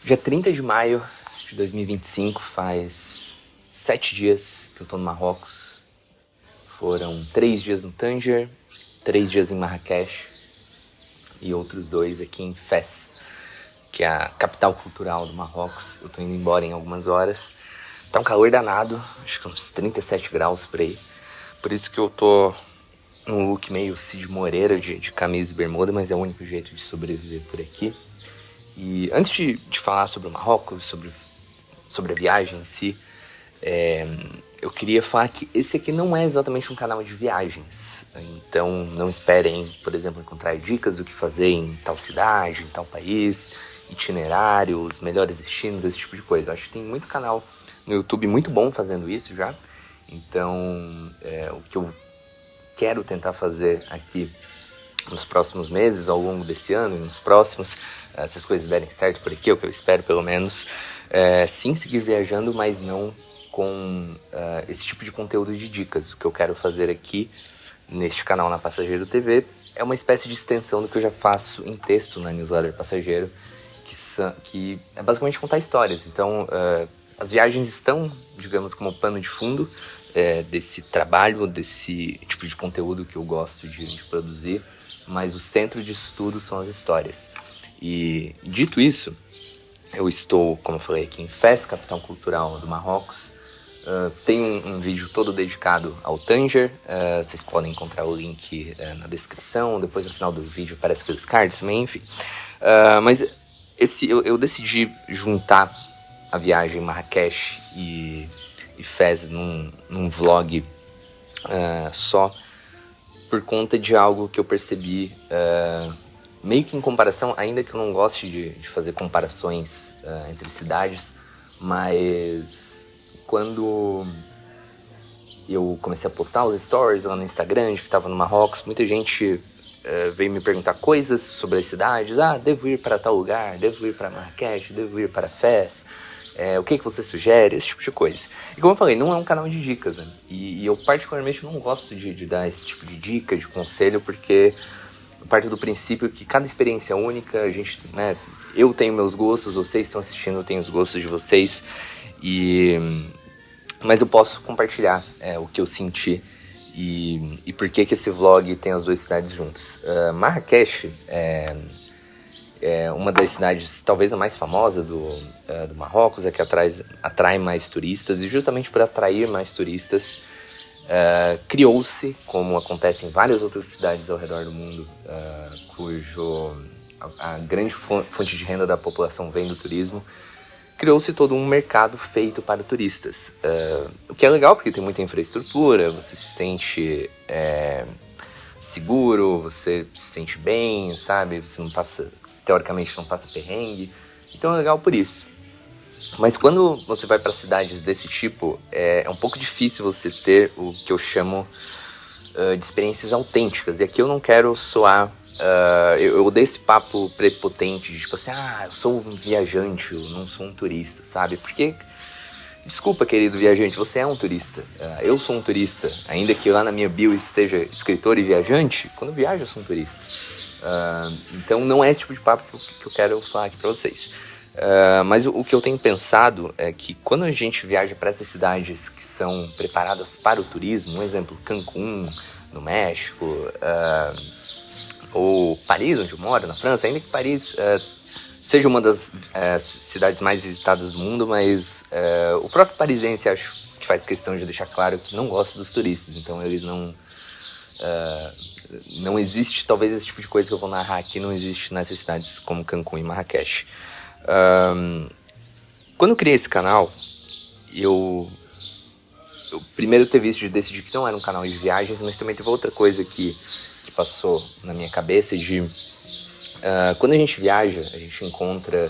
Dia 30 de maio de 2025, faz 7 dias que eu tô no Marrocos. Foram 3 dias no Tanger, 3 dias em Marrakech e outros 2 aqui em Fez, que é a capital cultural do Marrocos. Eu tô indo embora em algumas horas. Tá um calor danado, acho que uns 37 graus por aí. Por isso que eu tô num look meio Cid Moreira de camisa e bermuda, mas é o único jeito de sobreviver por aqui. E antes de falar sobre o Marrocos, sobre a viagem em si, eu queria falar que esse aqui não é exatamente um canal de viagens. Então não esperem, por exemplo, encontrar dicas do que fazer em tal cidade, em tal país, itinerários, melhores destinos, esse tipo de coisa. Eu acho que tem muito canal no YouTube muito bom fazendo isso já. Então o que eu quero tentar fazer aqui nos próximos meses, ao longo desse ano e nos próximos, se as coisas derem certo por aqui, é o que eu espero pelo menos, sim seguir viajando, mas não com esse tipo de conteúdo de dicas. O que eu quero fazer aqui neste canal na Passageiro TV é uma espécie de extensão do que eu já faço em texto na newsletter Passageiro, que é basicamente contar histórias. Então as viagens estão, digamos, como pano de fundo desse trabalho, desse tipo de conteúdo que eu gosto de produzir, mas o centro disso tudo são as histórias. E dito isso, eu estou, como eu falei, aqui em Fez, capital cultural do Marrocos. Tem um vídeo todo dedicado ao Tanger. Vocês podem encontrar o link na descrição. Depois no final do vídeo aparece aqueles cards também, enfim. Mas eu decidi juntar a viagem em Marrakech e Fez num vlog só, por conta de algo que eu percebi, meio que em comparação, ainda que eu não goste de fazer comparações entre cidades, mas quando eu comecei a postar os stories lá no Instagram, de que estava no Marrocos, muita gente veio me perguntar coisas sobre as cidades. Devo ir para tal lugar, devo ir para Marrakech, devo ir para Fez, o que você sugere, esse tipo de coisa. E como eu falei, não é um canal de dicas, né? E eu particularmente não gosto de dar esse tipo de dica, de conselho, porque eu parto do princípio que cada experiência é única. A gente, né, eu tenho meus gostos, vocês estão assistindo, têm os gostos de vocês, mas eu posso compartilhar o que eu senti e por que esse vlog tem as duas cidades juntas. Marrakech é uma das cidades, talvez a mais famosa do Marrocos, que atrai mais turistas, e justamente por atrair mais turistas, criou-se, como acontece em várias outras cidades ao redor do mundo, cujo a grande fonte de renda da população vem do turismo, criou-se todo um mercado feito para turistas. O que é legal, porque tem muita infraestrutura, você se sente seguro, você se sente bem, sabe? Você não passa teoricamente não passa perrengue. Então é legal por isso. Mas quando você vai para cidades desse tipo, é um pouco difícil você ter o que eu chamo de experiências autênticas. E aqui eu não quero soar... eu odeio esse papo prepotente de tipo assim, eu sou um viajante, eu não sou um turista, sabe? Porque, desculpa, querido viajante, você é um turista. Eu sou um turista, ainda que lá na minha bio esteja escritor e viajante, quando eu viajo eu sou um turista. Então não é esse tipo de papo que eu quero falar aqui pra vocês. Mas o que eu tenho pensado é que quando a gente viaja para essas cidades que são preparadas para o turismo, um exemplo, Cancún, no México, ou Paris, onde eu moro, na França, ainda que Paris seja uma das cidades mais visitadas do mundo, mas o próprio parisiense acho que faz questão de deixar claro que não gosta dos turistas, então eles não existe, talvez esse tipo de coisa que eu vou narrar aqui não existe nessas cidades como Cancún e Marrakech. Quando eu criei esse canal, eu primeiro teve isso de decidir que não era um canal de viagens, mas também teve outra coisa que passou na minha cabeça de quando a gente viaja, a gente encontra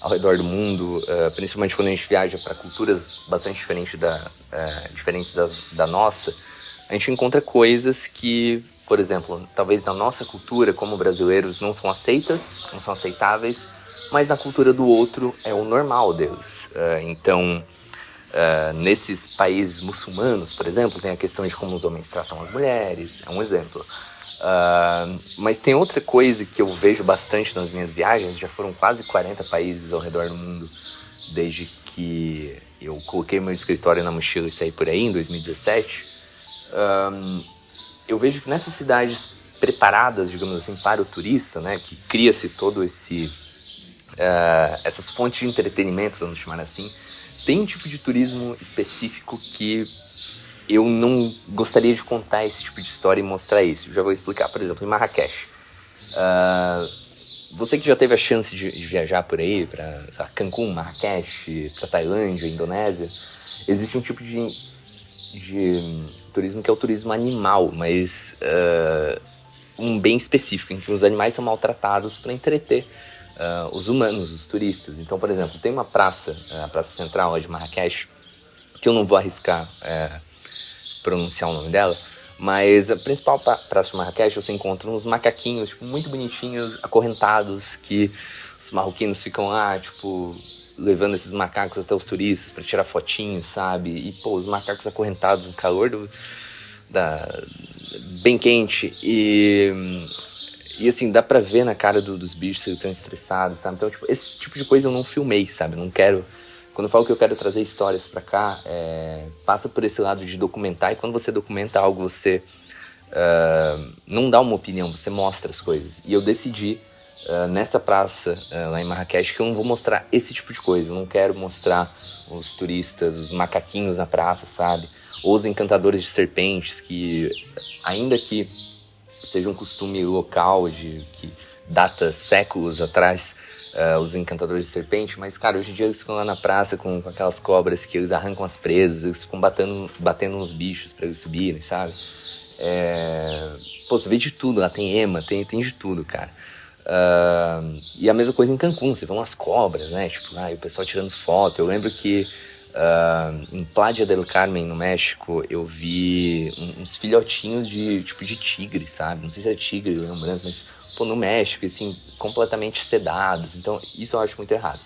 ao redor do mundo, principalmente quando a gente viaja para culturas bastante diferentes da nossa, a gente encontra coisas que, por exemplo, talvez na nossa cultura, como brasileiros, não são aceitas, não são aceitáveis, mas na cultura do outro é o normal deles. Então, nesses países muçulmanos, por exemplo, tem a questão de como os homens tratam as mulheres, é um exemplo. Mas tem outra coisa que eu vejo bastante nas minhas viagens, já foram quase 40 países ao redor do mundo, desde que eu coloquei meu escritório na mochila e saí por aí, em 2017. Eu vejo que nessas cidades preparadas, digamos assim, para o turista, né, que cria-se todo essas fontes de entretenimento, vamos chamar assim, tem um tipo de turismo específico que eu não gostaria de contar esse tipo de história e mostrar isso. Eu já vou explicar, por exemplo, em Marrakech. Você que já teve a chance de viajar por aí, para Cancún, Marrakech, para Tailândia, Indonésia, existe um tipo de turismo que é o turismo animal, mas um bem específico, em que os animais são maltratados para entreter os humanos, os turistas. Então, por exemplo, tem uma praça, a praça central lá de Marrakech, que eu não vou arriscar pronunciar o nome dela, mas a principal praça de Marrakech você encontra uns macaquinhos tipo, muito bonitinhos, acorrentados, que os marroquinos ficam lá, tipo, levando esses macacos até os turistas para tirar fotinhos, sabe? E, pô, os macacos acorrentados no calor bem quente e assim, dá pra ver na cara dos bichos que eles estão estressados, sabe? Então, tipo, esse tipo de coisa eu não filmei, sabe? Não quero... Quando eu falo que eu quero trazer histórias pra cá, passa por esse lado de documentar. E quando você documenta algo, você não dá uma opinião, você mostra as coisas. E eu decidi, nessa praça lá em Marrakech, que eu não vou mostrar esse tipo de coisa. Eu não quero mostrar os turistas, os macaquinhos na praça, sabe? Ou os encantadores de serpentes, que ainda que seja um costume local que data séculos atrás, os encantadores de serpente, mas, cara, hoje em dia eles ficam lá na praça com aquelas cobras que eles arrancam as presas, eles ficam batendo nos bichos pra eles subirem, sabe? Pô, você vê de tudo, lá tem ema, tem de tudo, cara. E a mesma coisa em Cancún, você vê umas cobras, né? Tipo, o pessoal tirando foto. Eu lembro que em Playa del Carmen, no México, eu vi uns filhotinhos de tigre, sabe? Não sei se é tigre, lembrando, mas pô, no México, assim, completamente sedados. Então, isso eu acho muito errado.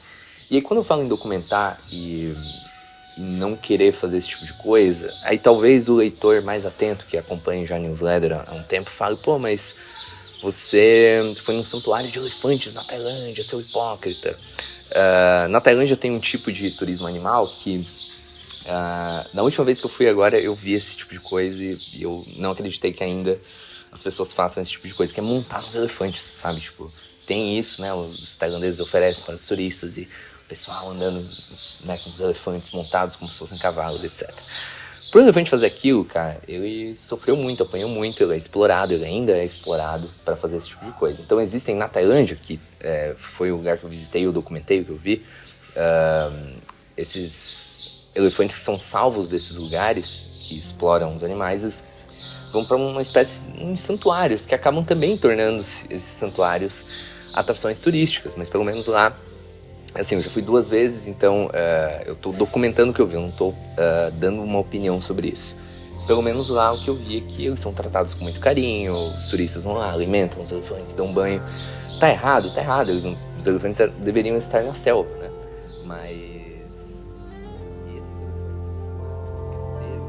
E aí, quando eu falo em documentar e não querer fazer esse tipo de coisa, aí talvez o leitor mais atento, que acompanha já a newsletter há um tempo, fale, pô, mas você foi num santuário de elefantes na Tailândia, seu hipócrita. Na Tailândia tem um tipo de turismo animal que na última vez que eu fui agora eu vi esse tipo de coisa e eu não acreditei que ainda as pessoas façam esse tipo de coisa, que é montar nos elefantes, sabe? Tipo, tem isso, né? Os tailandeses oferecem para os turistas e o pessoal andando, né, com os elefantes montados como se fossem cavalos, etc. Pro elefante fazer aquilo, cara, ele sofreu muito, apanhou muito, ele é explorado, ele ainda é explorado para fazer esse tipo de coisa. Então existem na Tailândia, que foi o lugar que eu visitei, eu documentei o que eu vi, esses elefantes que são salvos desses lugares que exploram os animais, eles vão para uma espécie de santuários, que acabam também tornando-se esses santuários atrações turísticas, mas pelo menos lá, assim, eu já fui 2 vezes, então eu estou documentando o que eu vi, eu não estou dando uma opinião sobre isso. Pelo menos lá o que eu vi é que eles são tratados com muito carinho, os turistas vão lá, alimentam os elefantes, dão banho. Tá errado, os elefantes deveriam estar na selva, né? Mas esses elefantes cresceram,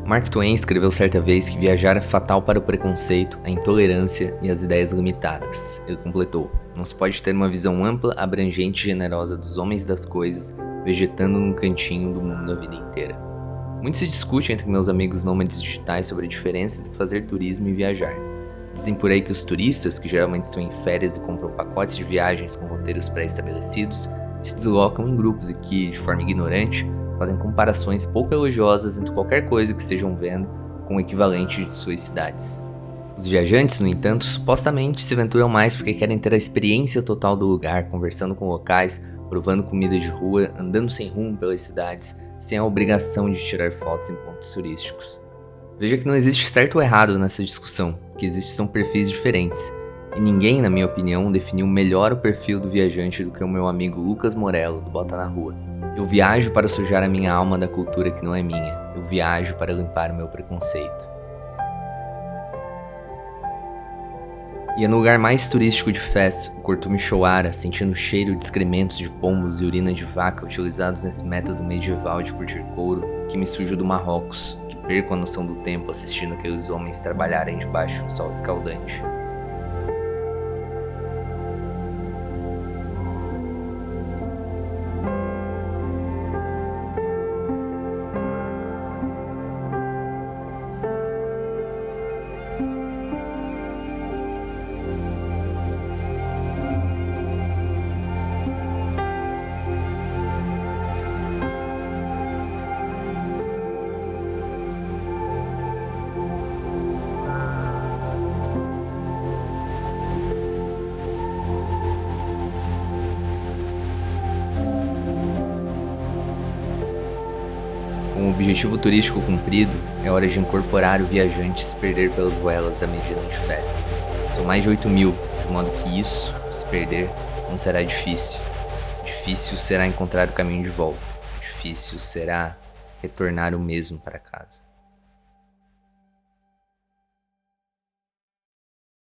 Mark Twain escreveu certa vez que viajar é fatal para o preconceito, a intolerância e as ideias limitadas. Ele completou: não se pode ter uma visão ampla, abrangente e generosa dos homens e das coisas, vegetando num cantinho do mundo a vida inteira. Muito se discute entre meus amigos nômades digitais sobre a diferença entre fazer turismo e viajar. Dizem por aí que os turistas, que geralmente estão em férias e compram pacotes de viagens com roteiros pré-estabelecidos, se deslocam em grupos e que, de forma ignorante, fazem comparações pouco elogiosas entre qualquer coisa que estejam vendo com o equivalente de suas cidades. Os viajantes, no entanto, supostamente se aventuram mais porque querem ter a experiência total do lugar, conversando com locais, provando comida de rua, andando sem rumo pelas cidades, sem a obrigação de tirar fotos em pontos turísticos. Veja que não existe certo ou errado nessa discussão, o que existe são perfis diferentes, e ninguém, na minha opinião, definiu melhor o perfil do viajante do que o meu amigo Lucas Morello, do Bota na Rua. Eu viajo para sujar a minha alma da cultura que não é minha. Eu viajo para limpar o meu preconceito. Ia no lugar mais turístico de Fez, o Curtume Chouara, sentindo o cheiro de excrementos de pombos e urina de vaca utilizados nesse método medieval de curtir couro, que me sujo do Marrocos, que perco a noção do tempo assistindo aqueles homens trabalharem debaixo de um sol escaldante. Com o objetivo turístico cumprido, é hora de incorporar o viajante e se perder pelas ruelas da Medina de Fez. São mais de 8.000, de modo que isso, se perder, não será difícil. Difícil será encontrar o caminho de volta. Difícil será retornar o mesmo para casa.